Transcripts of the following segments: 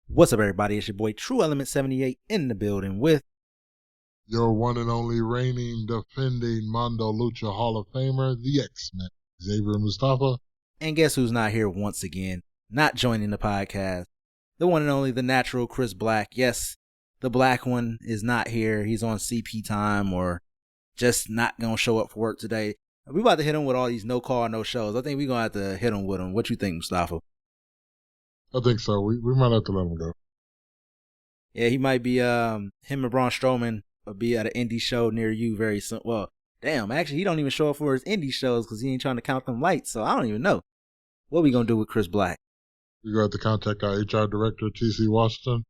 What's up, everybody? It's your boy Tru Element 78 in the building with your one and only reigning, defending Mondo Lucha Hall of Famer, the X-Men, Xavier Mustafa. And guess who's not here once again, not joining the podcast? The one and only, the natural Chris Black. Yes, the black one is not here. He's on CP time or just not going to show up for work today. We about to hit him with all these no call, no shows. I think we're going to have to hit him with him. What you think, Mustafa? I think so. We might have to let him go. Yeah, he might be, him and Braun Strowman will be at an indie show near you very soon. Well, damn, actually, he don't even show up for his indie shows because he ain't trying to count them lights, so I don't even know. What we going to do with Chris Black? We're going to have to contact our HR director, T.C. Washington.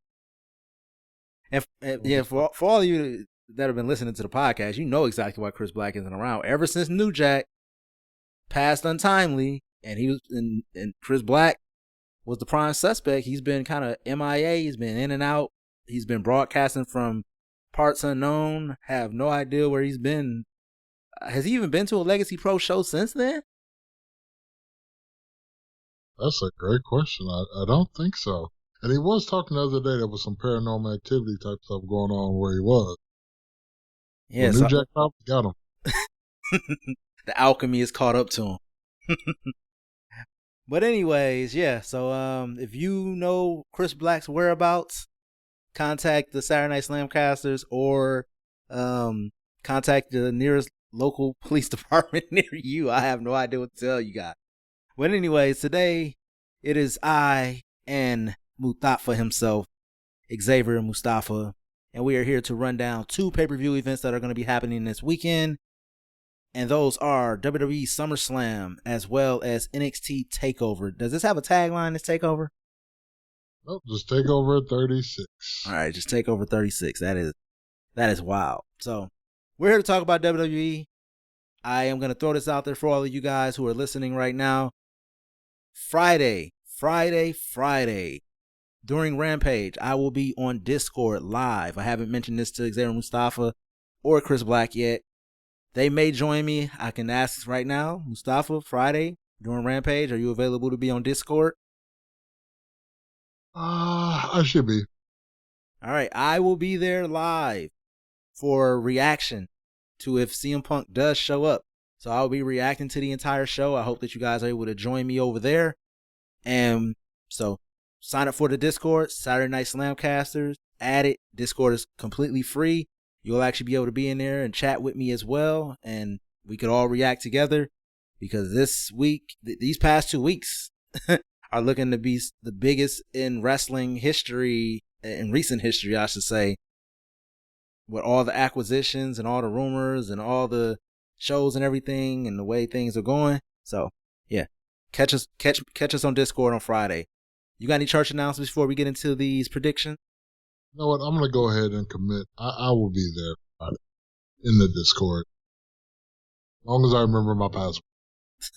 And yeah, for all of you that have been listening to the podcast, you know exactly why Chris Black isn't around. Ever since New Jack passed untimely, and he was and Chris Black was the prime suspect, he's been kind of MIA. He's been in and out. He's been broadcasting from parts unknown. Have no idea where he's been. Has he even been to a Legacy Pro show since then? That's a great question. I don't think so. And he was talking the other day there was some paranormal activity type stuff going on where he was. Yeah, New Jack probably got him. The alchemy is caught up to him. But anyways, yeah. So if you know Chris Black's whereabouts, contact the Saturday Night Slamcasters or contact the nearest local police department near you. I have no idea what to tell you guys. But anyways, today it is I and Mustafa himself, Xavier Mustafa, and we are here to run down two pay-per-view events that are going to be happening this weekend. And those are WWE Summerslam as well as NXT Takeover. Does this have a tagline, this Takeover? Nope, just Takeover 36. All right, just Takeover 36. That is wild. So we're here to talk about WWE. I am going to throw this out there for all of you guys who are listening right now. Friday, during Rampage, I will be on Discord live. I haven't mentioned this to Xavier Mustafa or Chris Black yet. They may join me. I can ask right now, Mustafa, Friday during Rampage, are you available to be on Discord? I should be. All right, I will be there live for reaction to if CM Punk does show up. So I'll be reacting to the entire show. I hope that you guys are able to join me over there. And so sign up for the Discord, Saturday Night Slamcasters, add it. Discord is completely free. You'll actually be able to be in there and chat with me as well. And we could all react together because this week, these past 2 weeks are looking to be the biggest in wrestling history, in recent history, I should say, with all the acquisitions and all the rumors and all the shows and everything and the way things are going. So yeah, catch us on Discord on Friday. You got any church announcements before we get into these predictions? You know what? I'm going to go ahead and commit. I will be there Friday in the Discord. As long as I remember my password.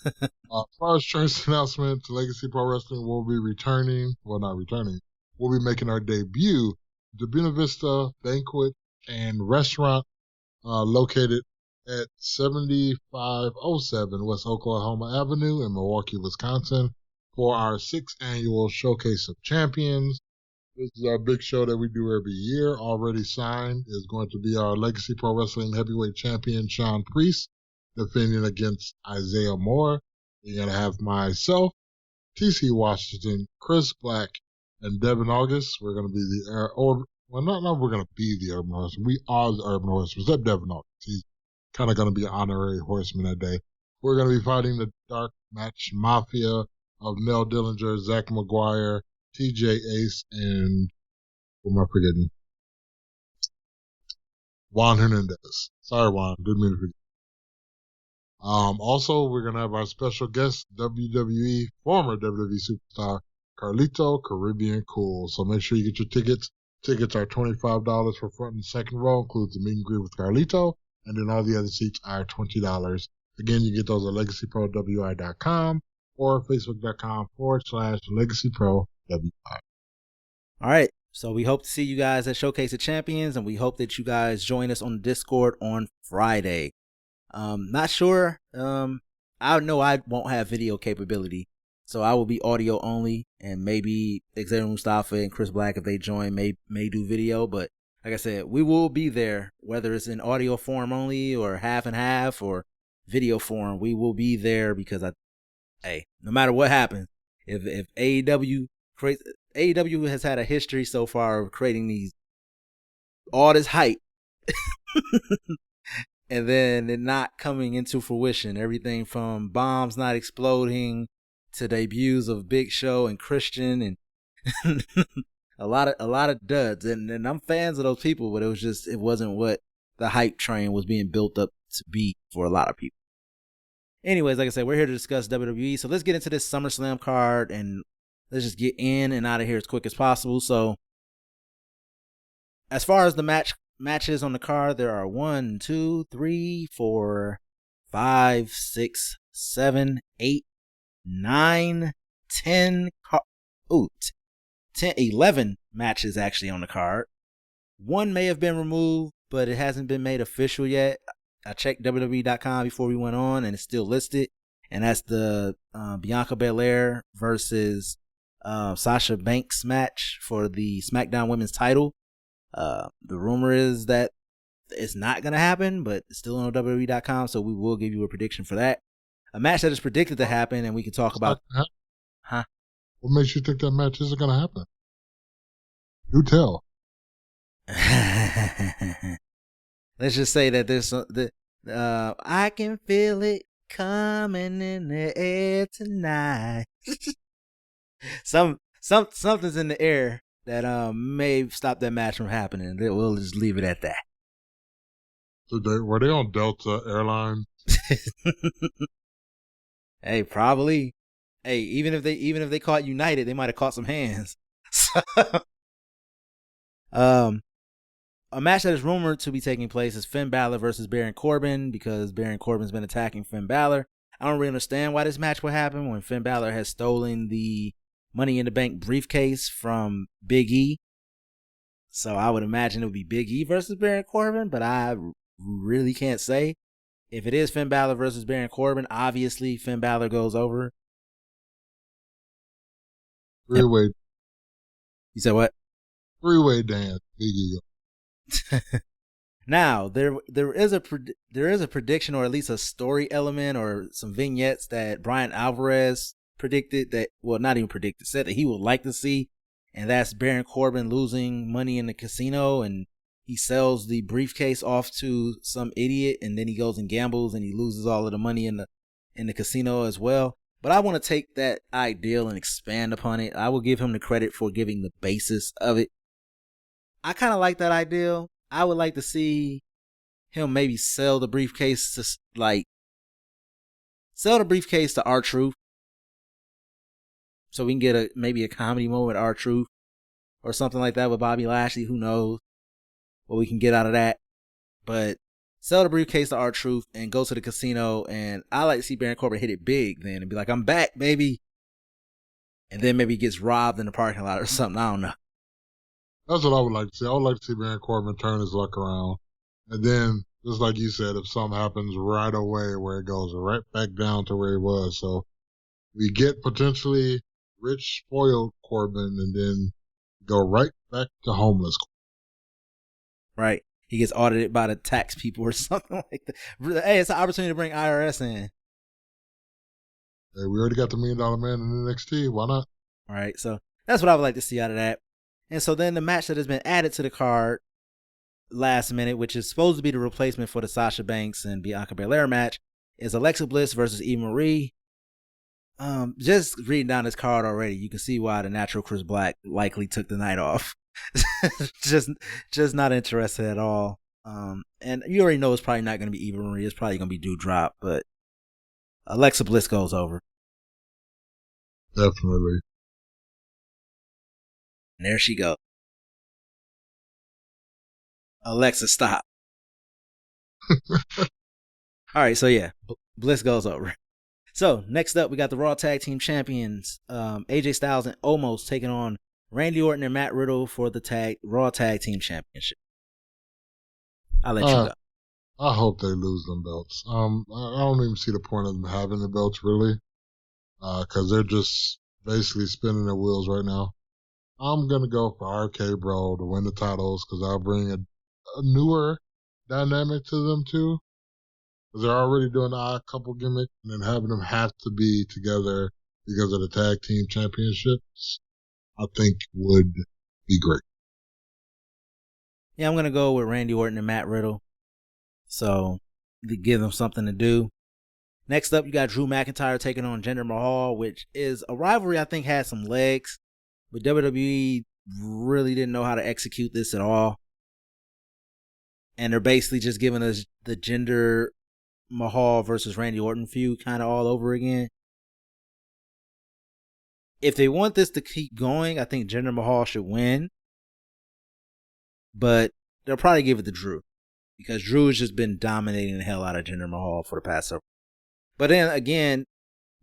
As far as church announcement, Legacy Pro Wrestling will be returning. Well, not returning. We'll be making our debut. The Buena Vista Banquet and Restaurant located at 7507 West Oklahoma Avenue in Milwaukee, Wisconsin for our 6th annual Showcase of Champions. This is our big show that we do every year. Already signed is going to be our Legacy Pro Wrestling Heavyweight Champion, Sean Priest, defending against Isaiah Moore. You're going to have myself, T.C. Washington, Chris Black, and Devin August. We're going to be we're going to be the Urban Horsemen. We are the Urban Horsemen, except Devin August. He's kind of going to be an honorary horseman that day. We're going to be fighting the Dark Match Mafia of Mel Dillinger, Zach McGuire, TJ Ace, and who am I forgetting? Juan Hernandez. Sorry, Juan. Didn't mean to forget. Also, we're going to have our special guest, former WWE superstar, Carlito Caribbean Cool. So make sure you get your tickets. Tickets are $25 for front and second row, includes the meet and greet with Carlito, and then all the other seats are $20. Again, you get those at LegacyProWI.com or Facebook.com/LegacyProWI. All right. So we hope to see you guys at Showcase of Champions, and we hope that you guys join us on the Discord on Friday. Not sure. I know I won't have video capability, So I will be audio only, and maybe Xavier, Mustafa, and Chris Black, if they join, may do video. But like I said, we will be there, whether it's in audio form only or half and half or video form. We will be there because no matter what happens, if AEW creates, AEW has had a history so far of creating all this hype and then it not coming into fruition. Everything from bombs not exploding to debuts of Big Show and Christian and a lot of duds. And I'm fans of those people, but it wasn't what the hype train was being built up to be for a lot of people. Anyways, like I said, we're here to discuss WWE. So let's get into this SummerSlam card and let's just get in and out of here as quick as possible. So as far as the matches on the card, there are 1, 2, 3, 4, 5, 6, 7, 8, 9, 10, 11 matches actually on the card. One may have been removed, but it hasn't been made official yet. I checked WWE.com before we went on, and it's still listed. And that's the Bianca Belair versus Sasha Banks match for the SmackDown Women's title. The rumor is that it's not going to happen, but it's still on WWE.com, so we will give you a prediction for that. A match that is predicted to happen, and we can talk about... Huh? What makes you think that match isn't going to happen? You tell. Let's just say that there's I can feel it coming in the air tonight. Something's in the air that may stop that match from happening. We'll just leave it at that. So were they on Delta Airlines? Hey, probably. Hey, even if they caught United, they might have caught some hands. A match that is rumored to be taking place is Finn Balor versus Baron Corbin, because Baron Corbin's been attacking Finn Balor. I don't really understand why this match would happen when Finn Balor has stolen the Money in the Bank briefcase from Big E. So I would imagine it would be Big E versus Baron Corbin, but I really can't say. If it is Finn Balor versus Baron Corbin, obviously Finn Balor goes over. Three-way. You said what? Three-way dance, Big E. Now there is a prediction, or at least a story element or some vignettes that Brian Alvarez predicted not even predicted, said that he would like to see, and that's Baron Corbin losing money in the casino and he sells the briefcase off to some idiot and then he goes and gambles and he loses all of the money in the casino as well. But I want to take that ideal and expand upon it. I will give him the credit for giving the basis of it. I kind of like that ideal. I would like to see him maybe sell the briefcase to R-Truth, so we can get maybe a comedy moment with R-Truth or something like that with Bobby Lashley. Who knows what we can get out of that? But sell the briefcase to R-Truth and go to the casino, and I like to see Baron Corbin hit it big then and be like, "I'm back, baby," and then maybe he gets robbed in the parking lot or something. I don't know. That's what I would like to see. I would like to see Baron Corbin turn his luck around. And then, just like you said, if something happens right away where it goes right back down to where he was. So we get potentially rich, spoiled Corbin and then go right back to homeless. Right. He gets audited by the tax people or something like that. Hey, it's an opportunity to bring IRS in. Hey, we already got the $1 Million Man in NXT. Why not? All right. So that's what I would like to see out of that. And so then the match that has been added to the card last minute, which is supposed to be the replacement for the Sasha Banks and Bianca Belair match, is Alexa Bliss versus Eva Marie. Just reading down this card already, you can see why the natural Chris Black likely took the night off. just not interested at all. And you already know it's probably not going to be Eva Marie. It's probably going to be Doudrop, but Alexa Bliss goes over. Definitely. And there she goes. Alexa, stop. All right, so yeah, Bliss goes over. So next up, we got the Raw Tag Team Champions, AJ Styles and Omos taking on Randy Orton and Matt Riddle for the Raw Tag Team Championship. I'll let you go. I hope they lose them belts. I don't even see the point of them having the belts, really. because they're just basically spinning their wheels right now. I'm going to go for RK Bro to win the titles because I'll bring a newer dynamic to them too. Because they're already doing the odd couple gimmick, and then having them have to be together because of the tag team championships, I think would be great. Yeah, I'm going to go with Randy Orton and Matt Riddle. So, to give them something to do. Next up, you got Drew McIntyre taking on Jinder Mahal, which is a rivalry I think has some legs. But WWE really didn't know how to execute this at all. And they're basically just giving us the Jinder Mahal versus Randy Orton feud kind of all over again. If they want this to keep going, I think Jinder Mahal should win. But they'll probably give it to Drew. Because Drew has just been dominating the hell out of Jinder Mahal for the past several. But then again,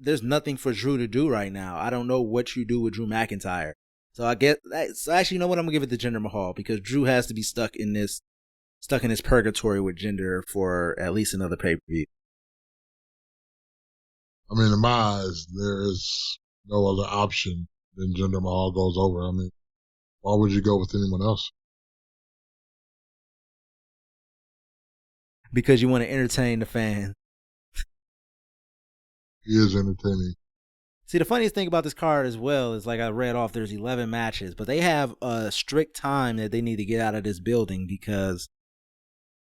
there's nothing for Drew to do right now. I don't know what you do with Drew McIntyre. So I guess actually, you know what? I'm gonna give it to Jinder Mahal because Drew has to be stuck in this purgatory with Jinder for at least another pay-per-view. I mean, in my eyes, there is no other option than Jinder Mahal goes over. I mean, why would you go with anyone else? Because you want to entertain the fans. He is entertaining. See, the funniest thing about this card as well is, like I read off, there's 11 matches, but they have a strict time that they need to get out of this building because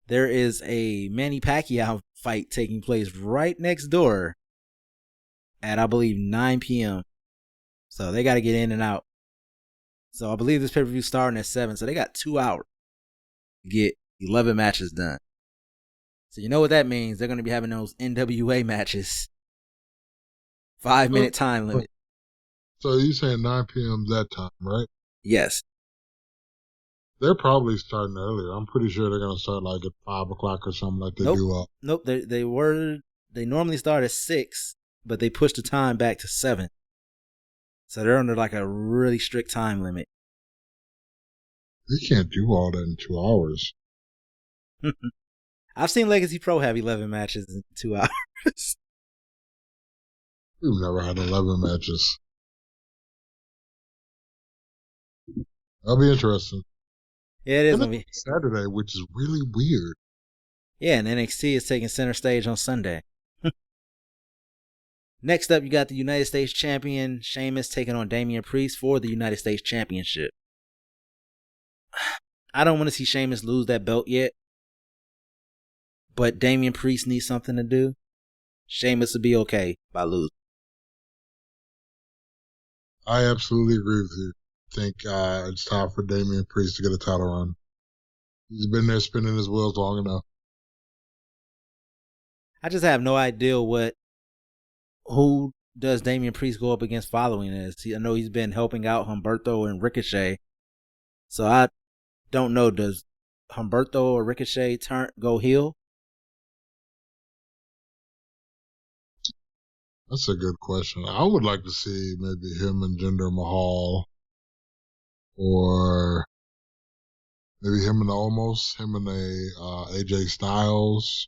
there is a Manny Pacquiao fight taking place right next door at, I believe, 9 p.m. So they got to get in and out. So I believe this pay-per-view starting at 7, so they got 2 hours to get 11 matches done. So you know what that means. They're going to be having those NWA matches. 5-minute time limit. So you're saying 9 p.m. that time, right? Yes. They're probably starting earlier. I'm pretty sure they're going to start like at 5 o'clock or something like they do. Nope. They normally start at 6, but they pushed the time back to 7. So they're under like a really strict time limit. They can't do all that in 2 hours. I've seen Legacy Pro have 11 matches in 2 hours. We've never had 11 matches. That'll be interesting. Yeah, it is going to be Saturday, which is really weird. Yeah, and NXT is taking center stage on Sunday. Next up, you got the United States Champion, Sheamus, taking on Damian Priest for the United States Championship. I don't want to see Sheamus lose that belt yet, but Damian Priest needs something to do. Sheamus will be okay by losing. I absolutely agree with you. I think it's time for Damian Priest to get a title run. He's been there spinning his wheels long enough. I just have no idea who does Damian Priest go up against following this. I know he's been helping out Humberto and Ricochet. So I don't know, does Humberto or Ricochet go heel? That's a good question. I would like to see maybe him and Jinder Mahal, or maybe him and Omos, him and AJ Styles.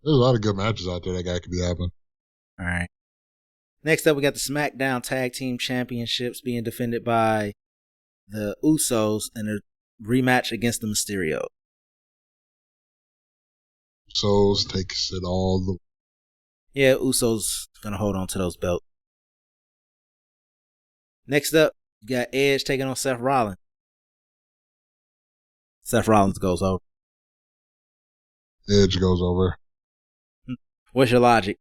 There's a lot of good matches out there that guy could be having. All right. Next up, we got the SmackDown Tag Team Championships being defended by the Usos in a rematch against the Mysterio. Usos takes it all the. Yeah, Usos gonna hold on to those belts. Next up, you got Edge taking on Seth Rollins. Seth Rollins goes over. Edge goes over. What's your logic?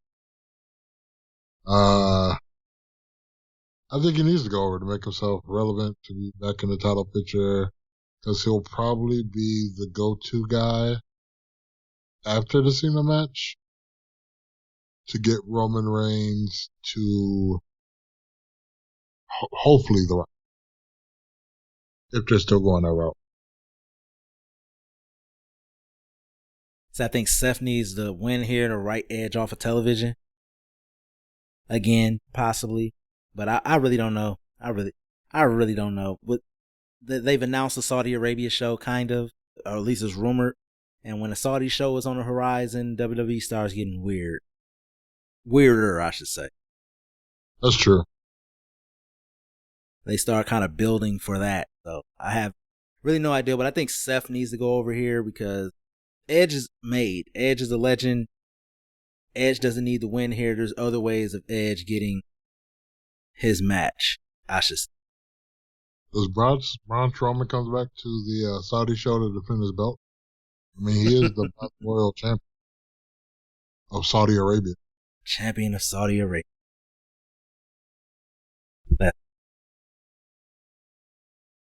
I think he needs to go over to make himself relevant, to be back in the title picture, because he'll probably be the go-to guy after the Cena match to get Roman Reigns to hopefully the right, if they're still going that route. So I think Seth needs the win here to write Edge off of television. Again, possibly. But I really don't know. I really don't know. But they've announced the Saudi Arabia show, kind of, or at least it's rumored. And when a Saudi show is on the horizon, WWE starts getting weird. weirder, I should say. That's true. They start kind of building for that. So I have really no idea, but I think Seth needs to go over here because Edge is made. Edge is a legend. Edge doesn't need to win here. There's other ways of Edge getting his match, I should say. Does Braun Strowman comes back to the Saudi show to defend his belt? I mean, he is the royal champion of Saudi Arabia. Champion of Saudi Arabia.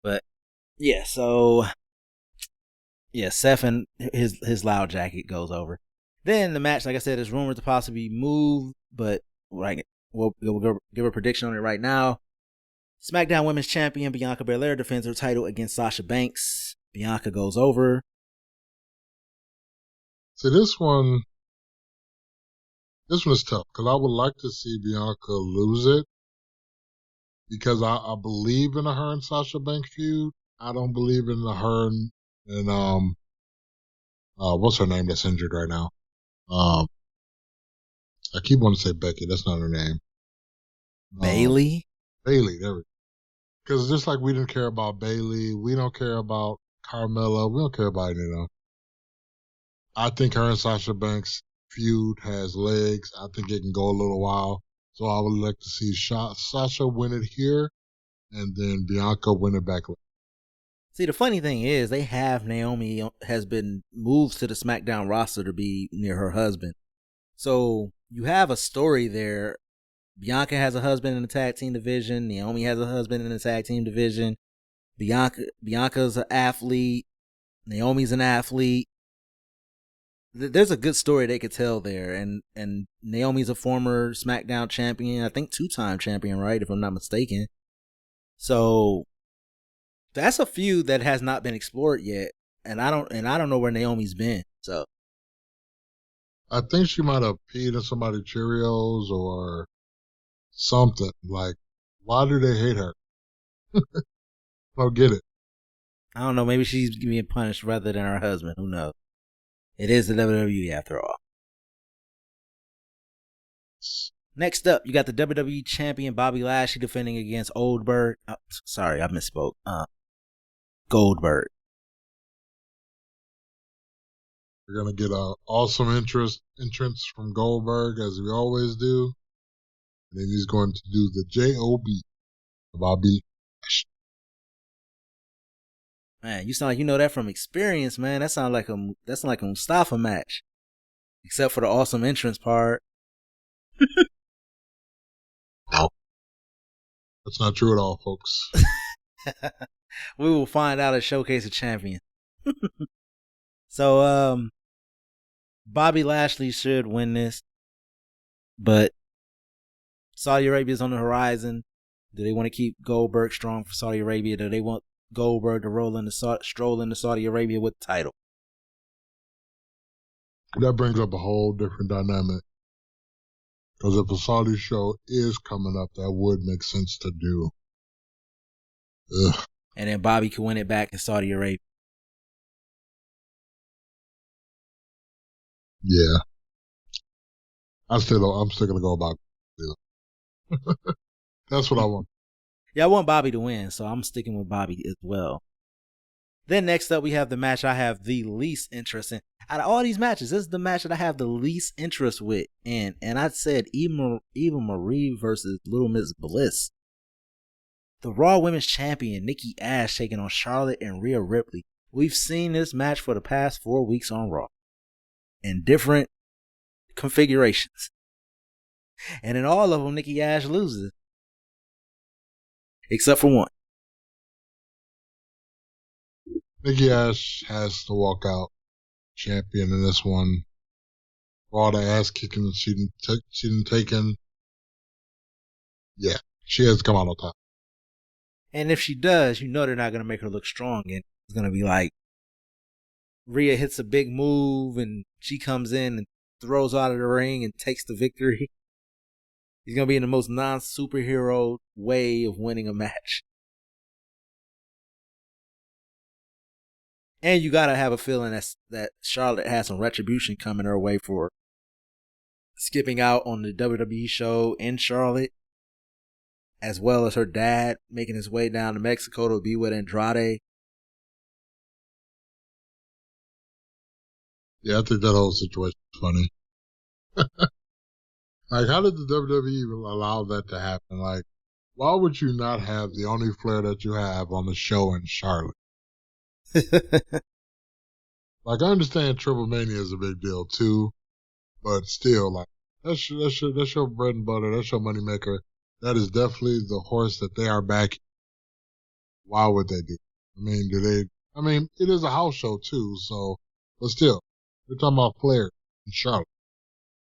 But yeah, so yeah, Seth and his loud jacket goes over. Then the match, like I said, is rumored to possibly move, but like we'll give a prediction on it right now. SmackDown Women's Champion Bianca Belair defends her title against Sasha Banks. Bianca goes over. See, this one is tough because I would like to see Bianca lose it because I believe in her and Sasha Banks feud. I don't believe in her and what's her name that's injured right now? I keep wanting to say Becky. That's not her name. Bailey? Bailey, there we go. Because just like we didn't care about Bailey, we don't care about Carmella, we don't care about any of them. I think her and Sasha Banks feud has legs. I think it can go a little while. So I would like to see Sasha win it here and then Bianca win it back. See, the funny thing is they have Naomi has been moved to the SmackDown roster to be near her husband. So you have a story there. Bianca has a husband in the tag team division. Naomi has a husband in the tag team division. Bianca's an athlete. Naomi's an athlete. There's a good story they could tell there. And Naomi's a former SmackDown champion. I think 2-time champion, right? If I'm not mistaken. So that's a feud that has not been explored yet. And I don't know where Naomi's been. So I think she might have peed in somebody's Cheerios or something. Like, why do they hate her? I don't get it. I don't know. Maybe she's being punished rather than her husband. Who knows? It is the WWE after all. Next up, you got the WWE champion Bobby Lashley defending against Goldberg. Oh, sorry, I misspoke. Goldberg. We're going to get an awesome entrance from Goldberg, as we always do. And then he's going to do the J.O.B. Bobby Lashley. Man, you sound like you know that from experience, man. That sounds like a Mustafa match. Except for the awesome entrance part. No. That's not true at all, folks. We will find out at Showcase of Champions. So, Bobby Lashley should win this. But Saudi Arabia is on the horizon. Do they want to keep Goldberg strong for Saudi Arabia? Do they want Goldberg to stroll into Saudi Arabia with the title? That brings up a whole different dynamic. Because if a Saudi show is coming up, that would make sense to do. Ugh. And then Bobby can win it back in Saudi Arabia. Yeah. I'm still gonna go about it. That's what I want. Yeah, I want Bobby to win, so I'm sticking with Bobby as well. Then next up, we have the match I have the least interest in. Out of all these matches, this is the match that I have the least interest with. And I said Eva Marie versus Little Miss Bliss. The Raw Women's Champion, Nikki Ash, taking on Charlotte and Rhea Ripley. We've seen this match for the past 4 weeks on Raw. In different configurations. And in all of them, Nikki Ash loses. Except for one. Nikki Ash has to walk out champion in this one. For all the ass kicking she didn't take in. Yeah, she has to come out on top. And if she does, you know they're not going to make her look strong. And it's going to be like Rhea hits a big move and she comes in and throws out of the ring and takes the victory. He's going to be in the most non-superhero way of winning a match. And you got to have a feeling that Charlotte has some retribution coming her way for skipping out on the WWE show in Charlotte, as well as her dad making his way down to Mexico to be with Andrade. Yeah, I think that whole situation is funny. Like, how did the WWE even allow that to happen? Like, why would you not have the only flair that you have on the show in Charlotte? Like, I understand Triple Mania is a big deal too, but still, like, that's your bread and butter. That's your moneymaker. That is definitely the horse that they are backing. Why would they do? I mean, it is a house show too, so, but still, we're talking about Flair in Charlotte.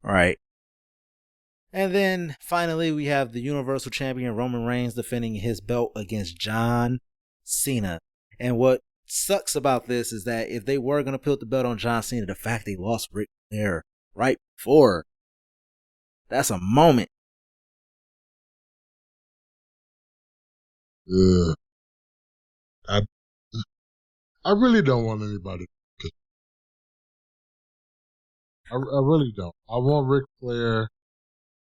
Right. And then finally, we have the Universal Champion Roman Reigns defending his belt against John Cena. And what sucks about this is that if they were going to put the belt on John Cena, the fact they lost Ric Flair right before, that's a moment. I really don't want anybody. I really don't. I want Ric Flair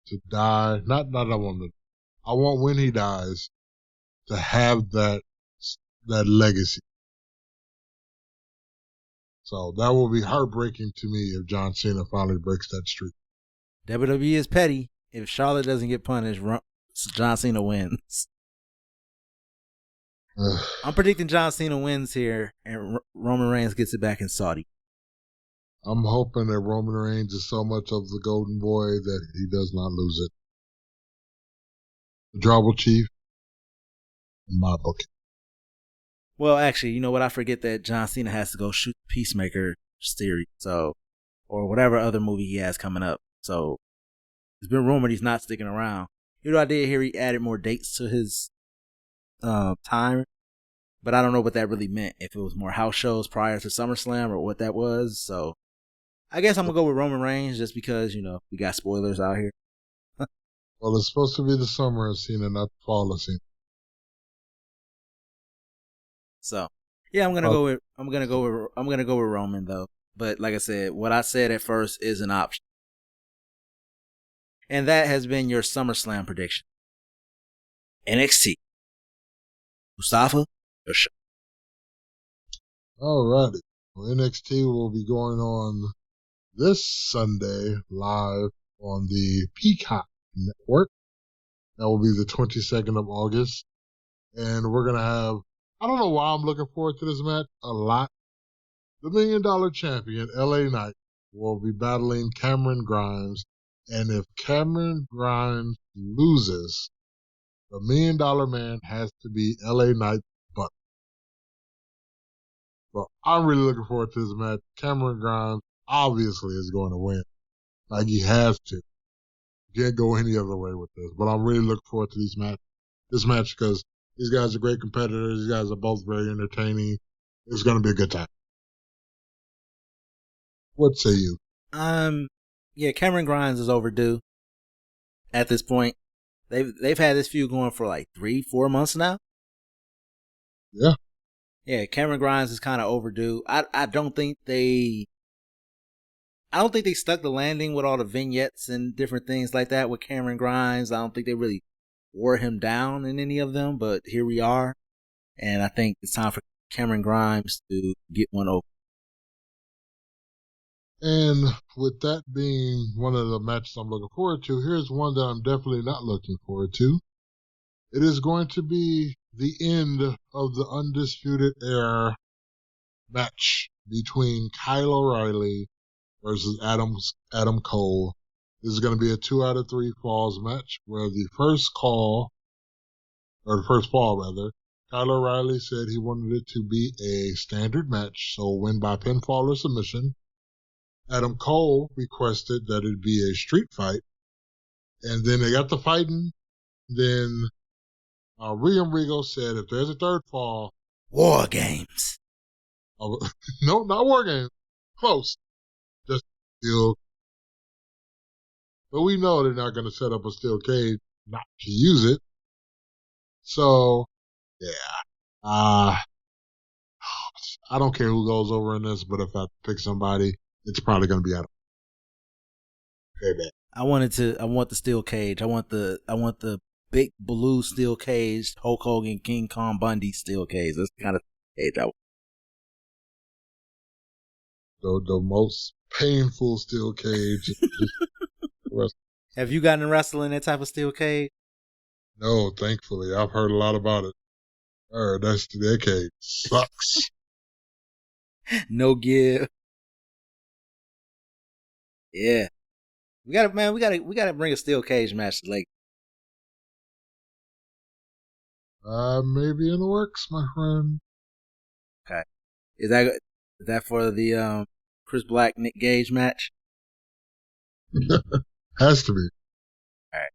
to die. Not I want to. I want when he dies to have that legacy. So that will be heartbreaking to me if John Cena finally breaks that streak. WWE is petty. If Charlotte doesn't get punished, John Cena wins. I'm predicting John Cena wins here, and Roman Reigns gets it back in Saudi. I'm hoping that Roman Reigns is so much of the golden boy that he does not lose it. The Tribal Chief, in my book. Well, actually, you know what? I forget that John Cena has to go shoot the Peacemaker series, or whatever other movie he has coming up. So it's been rumored he's not sticking around. You know, I did hear he added more dates to his time, but I don't know what that really meant. If it was more house shows prior to SummerSlam or what that was. So I guess I'm gonna go with Roman Reigns just because, you know, we got spoilers out here. Well, it's supposed to be the summer of Cena, not the fall of Cena. So yeah, I'm gonna go with Roman though. But like I said, what I said at first is an option. And that has been your SummerSlam prediction. NXT. Mustafa, your show. Alrighty. Well, NXT will be going on this Sunday live on the Peacock Network. That will be the 22nd of August. And we're going to have, I don't know why I'm looking forward to this match a lot. The $1 Million Champion, LA Knight, will be battling Cameron Grimes. And if Cameron Grimes loses, the $1 Million Man has to be LA Knight's butt. But I'm really looking forward to this match. Cameron Grimes obviously is going to win. Like, he has to. You can't go any other way with this. But I'm really looking forward to this match because these guys are great competitors. These guys are both very entertaining. It's going to be a good time. What say you? Yeah, Cameron Grimes is overdue at this point. They've had this feud going for like 3-4 months now. Yeah. Yeah, Cameron Grimes is kind of overdue. I don't think they stuck the landing with all the vignettes and different things like that with Cameron Grimes. I don't think they really wore him down in any of them, but here we are. And I think it's time for Cameron Grimes to get one over. And with that being one of the matches I'm looking forward to, here's one that I'm definitely not looking forward to. It is going to be the end of the Undisputed Era match between Kyle O'Reilly versus Adam Cole. This is going to be a 2 out of 3 falls match where the first fall, Kyle O'Reilly said he wanted it to be a standard match, so win by pinfall or submission. Adam Cole requested that it be a street fight, and then they got to fighting. Then William Regal said if there's a third fall, War Games. No, not War Games. Close. Just steel. But we know they're not going to set up a steel cage not to use it. So, yeah. I don't care who goes over in this, but if I pick somebody, it's probably going to be Adam. Okay, man. I want the steel cage. I want the big blue steel cage, Hulk Hogan, King Kong Bundy steel cage. That's the kind of cage I want. The most painful steel cage. Have you gotten in wrestling that type of steel cage? No, thankfully. I've heard a lot about it. That cage sucks. No give. Yeah. We gotta bring a steel cage match to Lake. Maybe in the works, my friend. Okay. Is that for the Chris Black Nick Gage match? Has to be. All right.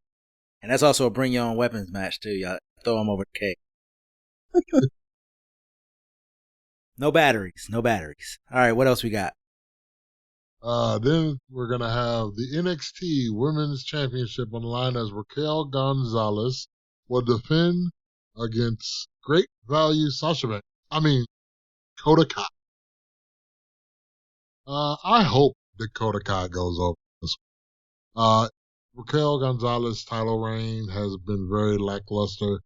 And that's also a bring your own weapons match too. Y'all throw them over the cage. No batteries. All right, what else we got? Then we're gonna have the NXT Women's Championship on the line as Raquel Gonzalez will defend against Great Value Dakota Kai. I hope Dakota Kai goes over this one. Raquel Gonzalez's title reign has been very lackluster.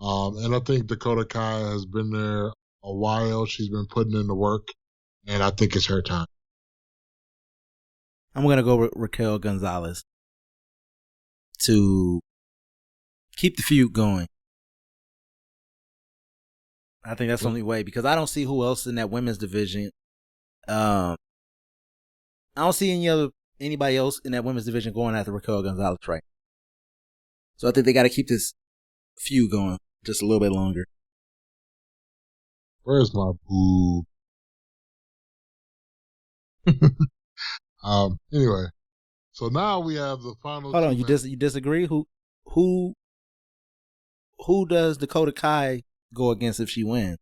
And I think Dakota Kai has been there a while. She's been putting in the work, and I think it's her time. I'm going to go with Raquel Gonzalez to keep the feud going. I think that's the only way, because I don't see who else in that women's division. I don't see anybody else in that women's division going after Raquel Gonzalez right. So I think they got to keep this feud going just a little bit longer. Where's my boo? Anyway, so now we have the final. Hold on, you disagree? Who does Dakota Kai go against if she wins?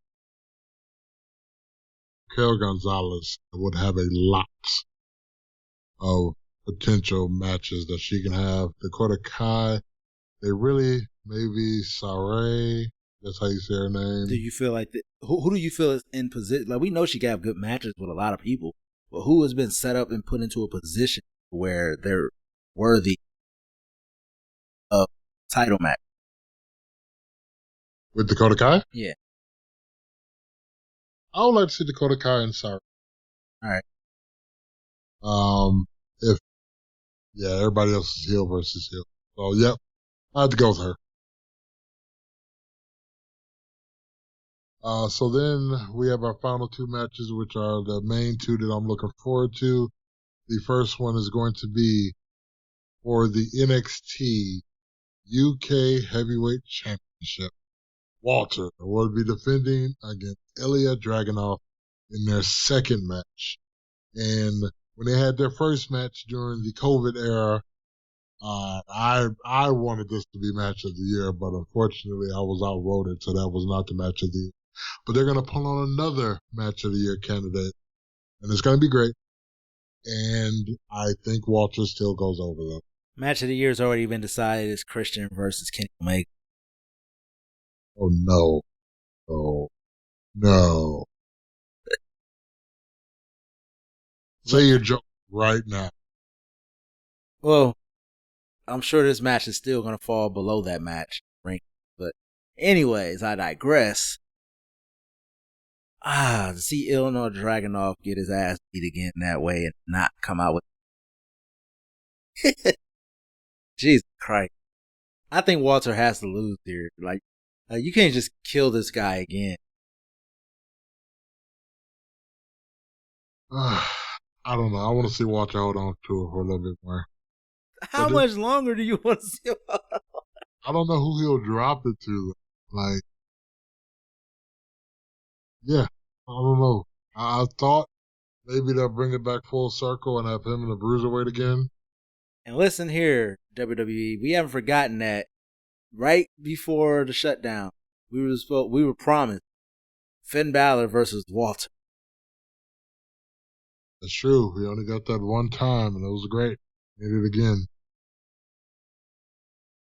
Raquel Gonzalez would have a lot of potential matches that she can have. Dakota Kai, maybe Saray. That's how you say her name. Do you feel like who do you feel is in position? Like, we know she can have good matches with a lot of people, but who has been set up and put into a position where they're worthy of title match? With Dakota Kai? Yeah. I would like to see Dakota Kai and Saray. All right. Everybody else is heel versus heel. So, yep, I have to go with her. So then we have our final two matches, which are the main two that I'm looking forward to. The first one is going to be for the NXT UK Heavyweight Championship. Walter will be defending against Ilya Dragunov in their second match. And when they had their first match during the COVID era, I wanted this to be match of the year, but unfortunately I was outvoted, so that was not the match of the year. But they're going to pull on another match of the year candidate, and it's going to be great. And I think Walter still goes over them. Match of the year has already been decided. It's Christian versus Kenny Omega. Oh, no. Oh, no. Say your joke right now. Well, I'm sure this match is still going to fall below that match rank. But anyways, I digress. To see Ilya Dragunov get his ass beat again that way and not come out with... Jesus Christ. I think Walter has to lose here. Like, you can't just kill this guy again. I don't know. I want to see Walter hold on to it for a little bit more. How much longer do you want to see him? I don't know who he'll drop it to. Like, yeah, I don't know. I thought maybe they'll bring it back full circle and have him in the Bruiserweight again. And listen here, WWE, we haven't forgotten that right before the shutdown, we were promised Finn Balor versus Walter. That's true. We only got that one time, and it was great. Need it again.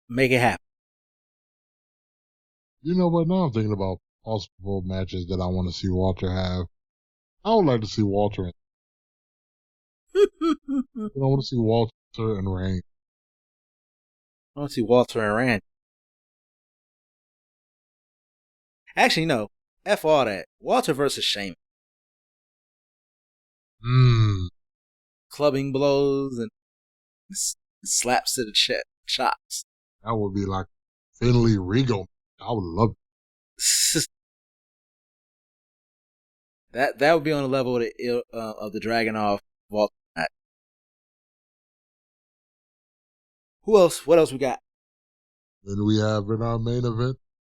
Make it happen. You know what? Now I'm thinking about possible matches that I want to see Walter have. I would like to see Walter. I want to see Walter and Reigns. I want to see Walter and Randy. Actually, no. F all that. Walter versus Sheamus. Clubbing blows and slaps to the chest, chops. That would be like Finley Regal. I would love it. That would be on the level of the Dragunov Walter match. Who else? What else we got? Then we have in our main event,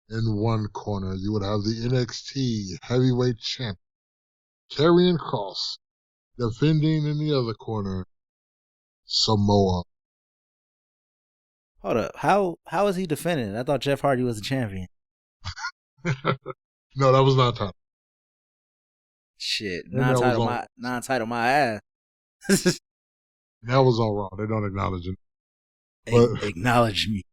in one corner, you would have the NXT Heavyweight Champion, Karrion Kross, defending in the other corner, Samoa. Hold up. How is he defending? I thought Jeff Hardy was the champion. No, that was not time. Shit. Non-title my ass. That was all wrong. They don't acknowledge it. But acknowledge me.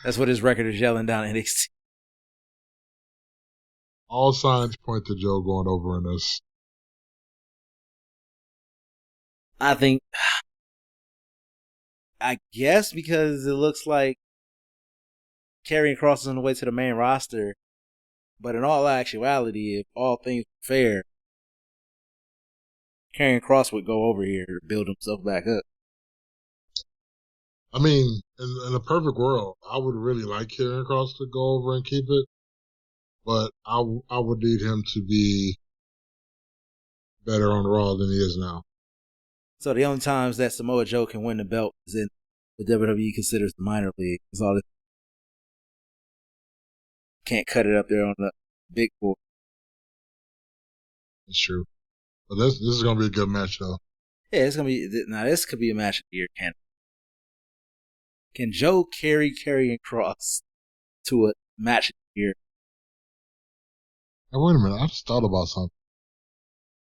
That's what his record is yelling down NXT. All signs point to Joe going over in this. I guess because it looks like Karrion Kross is on the way to the main roster. But in all actuality, if all things were fair, Karrion Kross would go over here to build himself back up. I mean, in a perfect world, I would really like Karrion Kross to go over and keep it. But I would need him to be better on Raw than he is now. So the only times that Samoa Joe can win the belt is in what WWE considers the minor league. It's all this. Can't cut it up there on the big board. That's true. But this is going to be a good match, though. Yeah, it's going to be. Now, this could be a match of the year, Can Joe carry Karrion Kross to a match of the year? Hey, wait a minute. I just thought about something.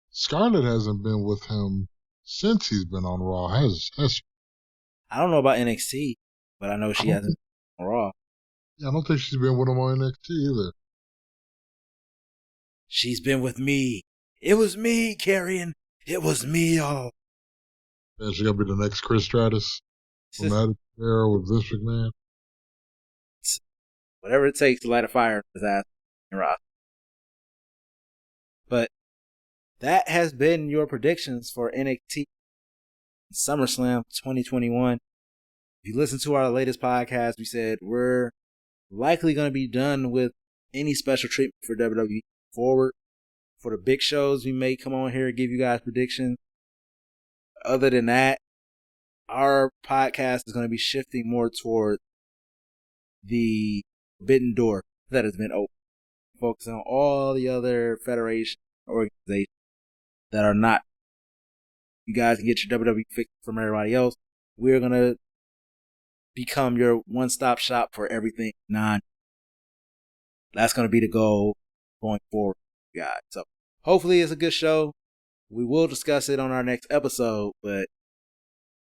Scarlett hasn't been with him since he's been on Raw, has she? I don't know about NXT, but I know she hasn't been on Raw. Yeah, I don't think she's been with him on NXT either. She's been with me. It was me, Karrion. It was me, y'all. Yeah, she's going to be the next Chris Stratus from Attitude Era with Vince McMahon. Whatever it takes to light a fire in his ass and rock. But that has been your predictions for NXT SummerSlam 2021. If you listen to our latest podcast, we said we're likely going to be done with any special treatment for WWE forward. For the big shows, we may come on here and give you guys predictions. Other than that, our podcast is going to be shifting more toward the forbidden door that has been opened. Focusing on all the other federation organizations that are not. You guys can get your WWE fix from everybody else. We're going to become your one-stop shop for everything That's going to be the goal going forward, guys. So hopefully it's a good show. We will discuss it on our next episode, but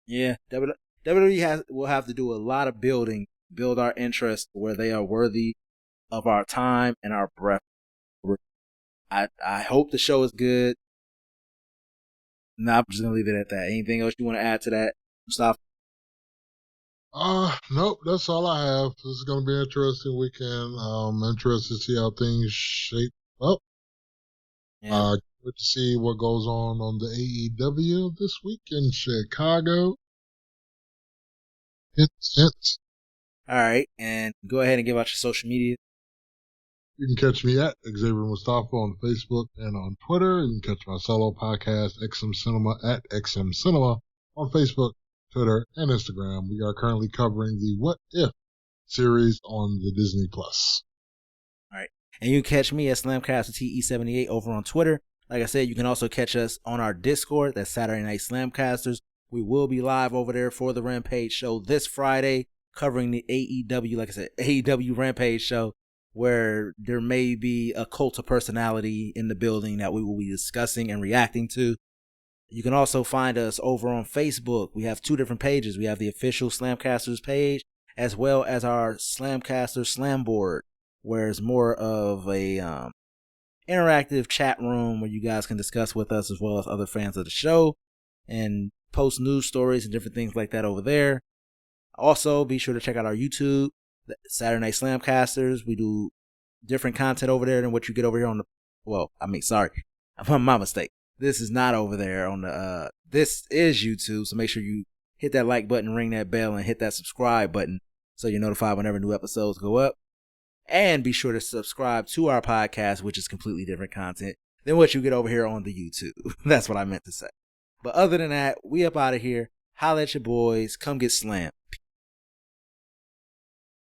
yeah, WWE will have to do a lot of build our interest where they are worthy of our time and our breath. I hope the show is good. I'm just going to leave it at that. Anything else you want to add to that, Mustafa? Nope, that's all I have. This is going to be an interesting weekend. Interested to see how things shape up. Yeah. Good to see what goes on the AEW this week in Chicago. Hits. All right, and go ahead and give out your social media. You can catch me at Xavier Mustafa on Facebook and on Twitter. You can catch my solo podcast, XM Cinema, at XM Cinema on Facebook, Twitter, and Instagram. We are currently covering the What If series on the Disney Plus. All right. And you can catch me at Slamcaster TE78 over on Twitter. Like I said, you can also catch us on our Discord. That's Saturday Night Slamcasters. We will be live over there for the Rampage show this Friday, covering the AEW, like I said, AEW Rampage show, where there may be a cult of personality in the building that we will be discussing and reacting to. You can also find us over on Facebook. We have two different pages. We have the official Slamcasters page, as well as our Slamcaster Slam board, where it's more of a interactive chat room where you guys can discuss with us as well as other fans of the show and post news stories and different things like that over there. Also, be sure to check out our YouTube, the Saturday Night Slamcasters. We do different content over there than what you get over here on the, sorry, my mistake. This is not over there on the, this is YouTube. So make sure you hit that like button, ring that bell, and hit that subscribe button so you're notified whenever new episodes go up. And be sure to subscribe to our podcast, which is completely different content than what you get over here on the YouTube. That's what I meant to say. But other than that, we up out of here. Holla at your boys. Come get slammed.